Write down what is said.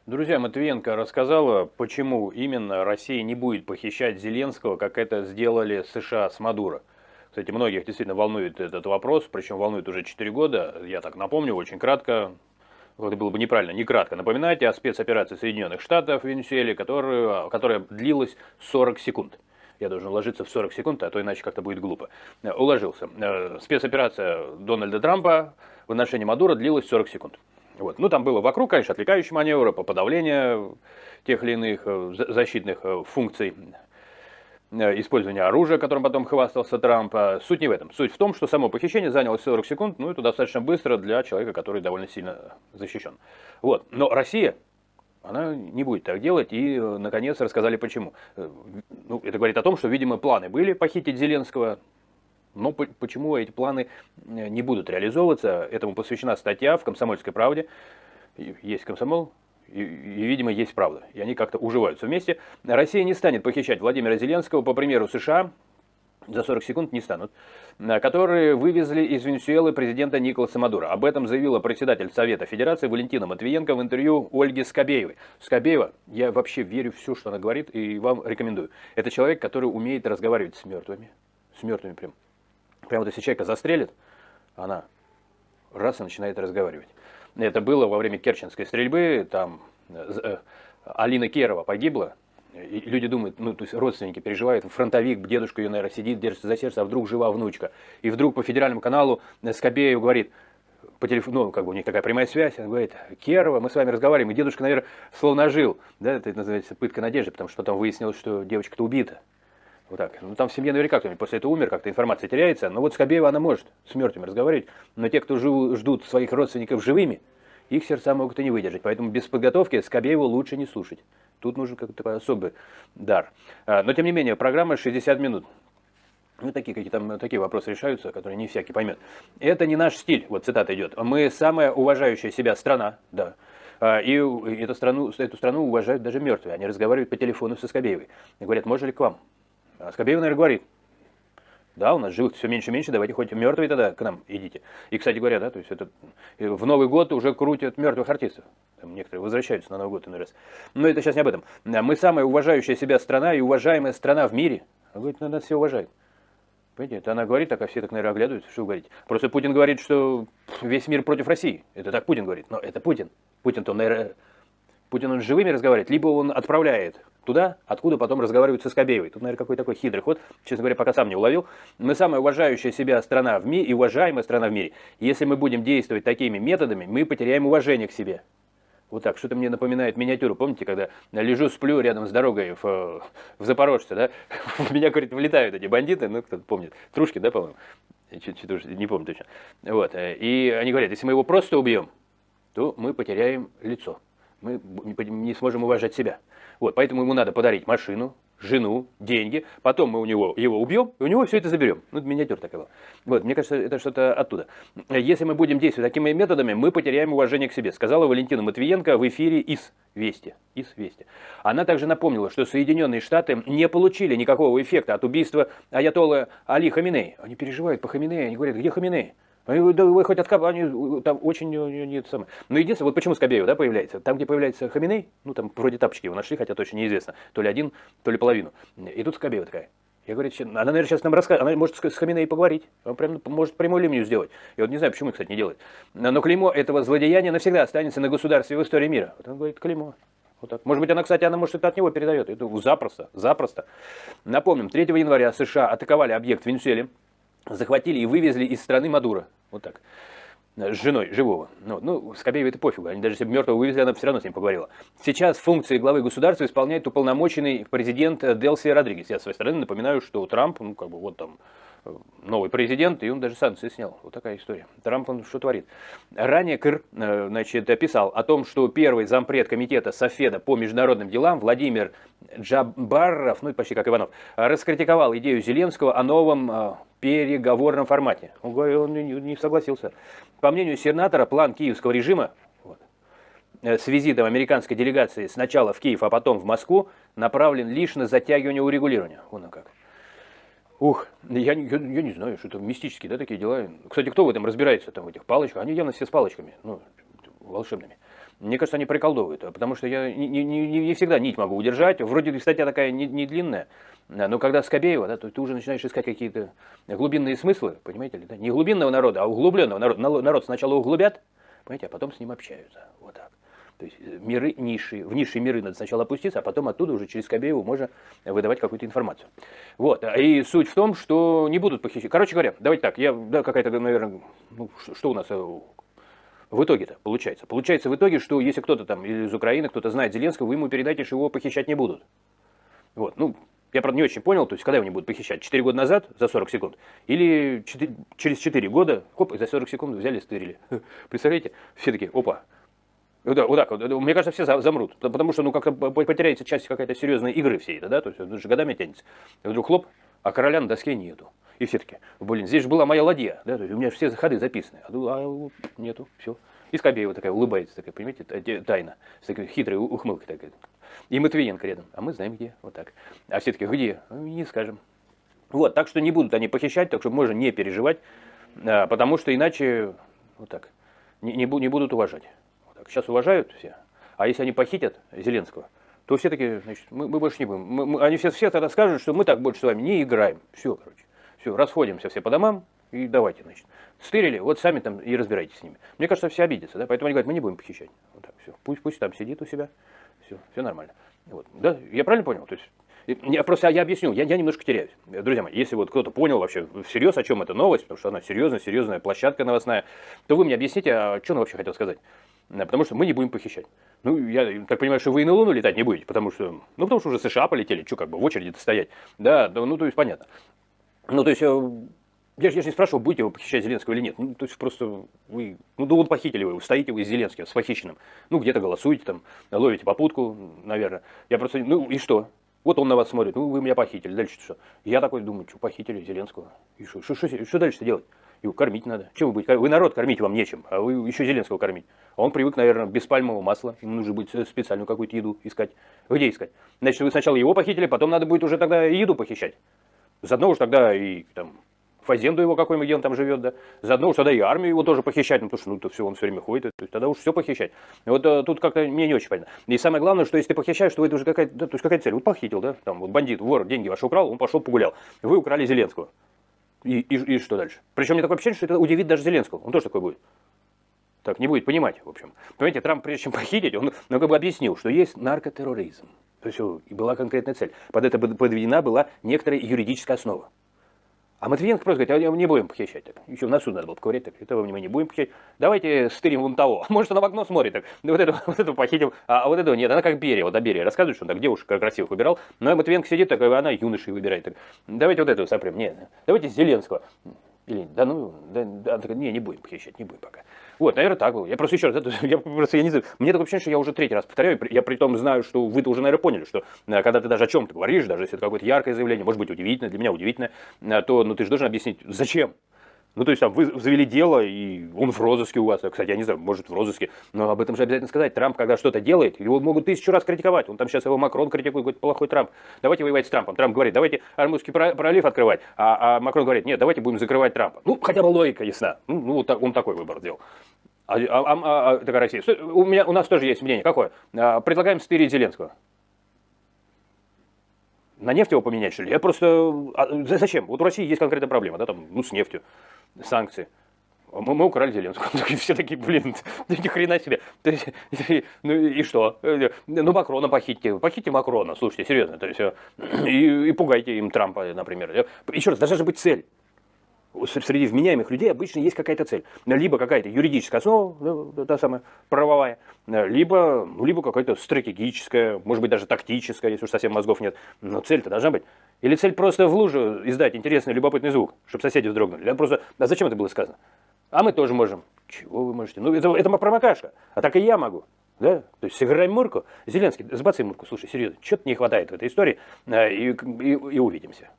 Друзья, Матвиенко рассказала, почему именно Россия не будет похищать Зеленского, как это сделали США с Мадуро. Кстати, многих действительно волнует этот вопрос, причем волнует уже 4 года. Я так напомню, очень кратко, это было бы неправильно, не кратко напоминать о спецоперации Соединенных Штатов в Венесуэле, которая длилась 40 секунд. Я должен уложиться в 40 секунд, а то иначе как-то будет глупо. Уложился. Спецоперация Дональда Трампа в отношении Мадуро длилась 40 секунд. Вот. Ну, там было вокруг, конечно, отвлекающие маневры по подавлению тех или иных защитных функций, использования оружия, которым потом хвастался Трамп. Суть не в этом. Суть в том, что само похищение заняло 40 секунд, ну, это достаточно быстро для человека, который довольно сильно защищен. Вот. Но Россия, она не будет так делать, и, наконец, рассказали почему. Ну, это говорит о том, что, видимо, планы были похитить Зеленского, но почему эти планы не будут реализовываться, этому посвящена статья в «Комсомольской правде». Есть комсомол, видимо, есть правда. И они как-то уживаются вместе. Россия не станет похищать Владимира Зеленского, по примеру США, за 40 секунд не станут, которые вывезли из Венесуэлы президента Николаса Мадуро. Об этом заявила председатель Совета Федерации Валентина Матвиенко в интервью Ольге Скобеевой. Скобеева, я вообще верю в все, что она говорит, и вам рекомендую. Это человек, который умеет разговаривать с мертвыми. С мертвыми прям. Прямо вот если человека застрелит, она раз и начинает разговаривать. Это было во время Керченской стрельбы, там Алина Керова погибла, и люди думают, ну, то есть родственники переживают, фронтовик, дедушка ее, наверное, сидит, держится за сердце, а вдруг жива внучка. И вдруг по федеральному каналу Скобеев говорит, по телефону, ну, как бы у них такая прямая связь, он говорит, Керова, мы с вами разговариваем, и дедушка, наверное, словно жил. Да, это называется пытка надежды, потому что потом выяснилось, что девочка-то убита. Вот так. Ну, там в семье наверняка кто-нибудь после этого умер, как-то информация теряется. Но вот Скобеева, она может с мертвыми разговаривать. Но те, кто ждут своих родственников живыми, их сердца могут и не выдержать. Поэтому без подготовки Скобееву лучше не слушать. Тут нужен какой-то такой особый дар. Но, тем не менее, программа 60 минут. Ну, такие вопросы решаются, которые не всякий поймет. Это не наш стиль, вот цитата идет. Мы самая уважающая себя страна, да. И эту страну уважают даже мертвые. Они разговаривают по телефону со Скобеевой. И говорят, можно ли к вам? А Скобеева, наверное, говорит, да, у нас живых все меньше и меньше, давайте хоть мертвые тогда к нам идите. И, кстати говоря, да, то есть это в Новый год уже крутят мертвых артистов. Там некоторые возвращаются на Новый год иной раз. Но это сейчас не об этом. Мы самая уважающая себя страна и уважаемая страна в мире. Она говорит, нас все уважают. Понимаете, это она говорит так, а все так, наверное, оглядываются, что вы говорите. Просто Путин говорит, что весь мир против России. Это так Путин говорит. Но это Путин. Путин-то, наверное, Путин он с живыми разговаривает, либо он отправляет туда, откуда потом разговаривают со Скобеевой. Тут, наверное, какой-то такой хитрый ход, честно говоря, пока сам не уловил. Мы самая уважающая себя страна в мире и уважаемая страна в мире. Если мы будем действовать такими методами, мы потеряем уважение к себе. Вот так, что-то мне напоминает миниатюру. Помните, когда лежу, сплю рядом с дорогой в Запорожце, да? В меня, говорит, влетают эти бандиты, ну, кто-то помнит, Трушки, да, по-моему? Что-то уже не помню точно. Вот, и они говорят, если мы его просто убьем, то мы потеряем лицо. Мы не сможем уважать себя. Вот, поэтому ему надо подарить машину, жену, деньги, потом мы его убьем, и у него все это заберем. Ну, миниатюра такая была. Вот, мне кажется, это что-то оттуда. Если мы будем действовать такими методами, мы потеряем уважение к себе, сказала Валентина Матвиенко в эфире из Вести. Она также напомнила, что Соединенные Штаты не получили никакого эффекта от убийства аятоллы Али Хаминеи. Они переживают по Хаминеи, они говорят, где Хаминеи? Да вы хоть они там очень не это самое. Но единственное, вот почему Скобеева, да, появляется. Там, где появляется Хаминей, ну там вроде тапочки его нашли, хотя точно неизвестно. То ли один, то ли половину. И тут Скобеева такая. Я говорю, она, наверное, сейчас нам расскажет, она может с Хаминей поговорить. Она прям может прямую линию сделать. Я вот не знаю, почему, кстати, не делает. Но клеймо этого злодеяния навсегда останется на государстве в истории мира. Вот он говорит, клеймо. Вот так. Может быть, она, кстати, может это от него передает. Это запросто. Напомним, 3 января США атаковали объект в Венесуэле. Захватили и вывезли из страны Мадуро. Вот так. С женой живого. Ну, Скобеевой это пофигу. Они даже если бы мертвого вывезли, она бы все равно с ним поговорила. Сейчас функции главы государства исполняет уполномоченный президент Делси Родригес. Я с своей стороны напоминаю, что Трамп, ну, как бы вот там новый президент, и он даже санкции снял. Вот такая история. Трамп, он что творит? Ранее КР, значит, писал о том, что первый зампред комитета Софеда по международным делам Владимир Джабаров, ну, почти как Иванов, раскритиковал идею Зеленского о новом переговорном формате. Он не согласился. По мнению сенатора, план киевского режима с визитом американской делегации сначала в Киев, а потом в Москву направлен лишь на затягивание урегулирования. Вон как. Ух, я не знаю, что это мистические, да, такие дела. Кстати, кто в этом разбирается, там, в этих палочках? Они явно все с палочками, ну, волшебными. Мне кажется, они приколдовывают, потому что я не всегда нить могу удержать. Вроде статья такая не длинная, но когда Скобеева, да, то ты уже начинаешь искать какие-то глубинные смыслы, понимаете ли, да? Не глубинного народа, а углубленного народа. Народ сначала углубят, понимаете, а потом с ним общаются. Вот так. То есть миры низшие, в низшие миры надо сначала опуститься, а потом оттуда уже через Скобееву можно выдавать какую-то информацию. Вот. И суть в том, что не будут похищать. Короче говоря, давайте так, да, какая-то, наверное, ну, что у нас в итоге-то получается? Получается в итоге, что если кто-то там из Украины, кто-то знает Зеленского, вы ему передайте, что его похищать не будут. Вот. Ну, я, правда, не очень понял, то есть, когда его не будут похищать? 4 года назад, за 40 секунд? Или через 4 года, хоп, и за 40 секунд взяли и стырили. Представляете? Все такие, опа. Вот так вот. Мне кажется, все замрут. Потому что, ну, как-то потеряется часть какая-то серьезной игры всей, да? То есть, это же годами тянется. И вдруг хлоп, а короля на доске нету. И все таки, блин, здесь же была моя ладья, да? То есть, у меня все ходы записаны. А нету, все. И Скобеева такая улыбается, такая, понимаете, тайна. С такой хитрой ухмылкой такой. И Матвиенко рядом. А мы знаем где. Вот так. А все таки, где? Не скажем. Вот, так что не будут они похищать, так что можно не переживать, потому что иначе, вот так, не будут уважать. Вот так. Сейчас уважают все. А если они похитят Зеленского, то все таки, значит, мы больше не будем. Они все тогда скажут, что мы так больше с вами не играем. Все, короче. Все, расходимся все по домам и давайте, значит. Стырили, вот сами там и разбирайтесь с ними. Мне кажется, все обидятся, да, поэтому они говорят, мы не будем похищать. Вот так, все. Пусть там сидит у себя, все нормально. Вот. Да, я правильно понял? То есть, я объясню, я немножко теряюсь. Друзья мои, если вот кто-то понял вообще всерьез, о чем эта новость, потому что она серьезная площадка новостная, то вы мне объясните, а что он вообще хотел сказать. Потому что мы не будем похищать. Ну, я так понимаю, что вы и на Луну летать не будете, потому что уже США полетели, что как бы в очереди-то стоять. Да, ну, то есть понятно. Ну, то есть, я же не спрашивал, будете вы похищать Зеленского или нет. Ну, то есть, просто вы, да вот похитили вы, стоите вы с Зеленским, с похищенным. Ну, где-то голосуете там, ловите попутку, наверное. Я просто, ну, и что? Вот он на вас смотрит, ну, вы меня похитили, дальше что? Я такой думаю, что похитили Зеленского. И что дальше-то делать? Его кормить надо. Чем вы будете? Вы народ кормить вам нечем, а вы еще Зеленского кормить. А он привык, наверное, без пальмового масла. Ему нужно будет специальную какую-то еду искать. Где искать? Значит, вы сначала его похитили, потом надо будет уже тогда и еду похищать. Заодно уж тогда и там фазенду его какой-нибудь, где он там живет, да. Заодно уж тогда и армию его тоже похищать, ну, потому что то все, он все время ходит, то есть тогда уж все похищать. Вот тут как-то мне не очень понятно. И самое главное, что если ты похищаешь, то это уже какая-то, да, то есть какая цель? Вот похитил, да, там вот бандит, вор, деньги ваши украл, он пошел погулял. Вы украли Зеленского. И что дальше? Причем мне такое ощущение, что это удивит даже Зеленского. Он тоже такой будет. Так, не будет понимать, в общем. Понимаете, Трамп, прежде чем похитить, он как бы объяснил, что есть наркотерроризм. То есть и была конкретная цель. Под это подведена была некоторая юридическая основа. А Матвиенко просто говорит, а не будем похищать. Так. Еще в носу надо было поковырять, так, этого мы не будем похищать. Давайте стырим вон того. Может, она в окно смотрит, так, вот этого похитим, а вот этого нет. Она как Берия, вот о Берии рассказывает, что он так девушек красивых выбирал. Но Матвиенко сидит, так, она юношей выбирает. Так. Давайте вот этого сопрем. Нет, давайте Зеленского. Или, не будем похищать, не будем пока. Вот, наверное, так было. Я просто еще раз, я не знаю, мне такое ощущение, что я уже третий раз повторяю, я при том знаю, что вы-то уже, наверное, поняли, что когда ты даже о чем-то говоришь, даже если это какое-то яркое заявление, может быть, удивительное, для меня удивительное, то ты же должен объяснить, зачем. Ну, то есть, там, вы завели дело, и он в розыске у вас. Кстати, я не знаю, может, в розыске. Но об этом же обязательно сказать. Трамп, когда что-то делает, его могут 1000 раз критиковать. Он там сейчас его Макрон критикует, говорит, плохой Трамп. Давайте воевать с Трампом. Трамп говорит, давайте Армузский пролив открывать. А Макрон говорит, нет, давайте будем закрывать Трампа. Ну, хотя бы логика ясна. Он такой выбор сделал. Такая Россия. У нас тоже есть мнение. Какое? Предлагаем стырить Зеленского. На нефть его поменять, что ли? Я просто... зачем? Вот у России есть конкретная проблема, да, там, с нефтью, санкции. Мы украли Зеленского. Все такие, блин, ни хрена себе. Ну и что? Ну, Макрона похитьте. Похитьте Макрона, слушайте, серьезно. То есть, и пугайте им Трампа, например. Еще раз, должна же быть цель. Среди вменяемых людей обычно есть какая-то цель. Либо какая-то юридическая основа, та самая правовая, либо какая-то стратегическая, может быть, даже тактическая, если уж совсем мозгов нет. Но цель-то должна быть. Или цель просто в лужу издать интересный, любопытный звук, чтобы соседи вздрогнули. Просто, а зачем это было сказано? А мы тоже можем. Чего вы можете? Ну, это промокашка. А так и я могу. Да? То есть сыграем Мурку. Зеленский, сбацай Мурку, слушай, серьезно, что-то не хватает в этой истории, и увидимся.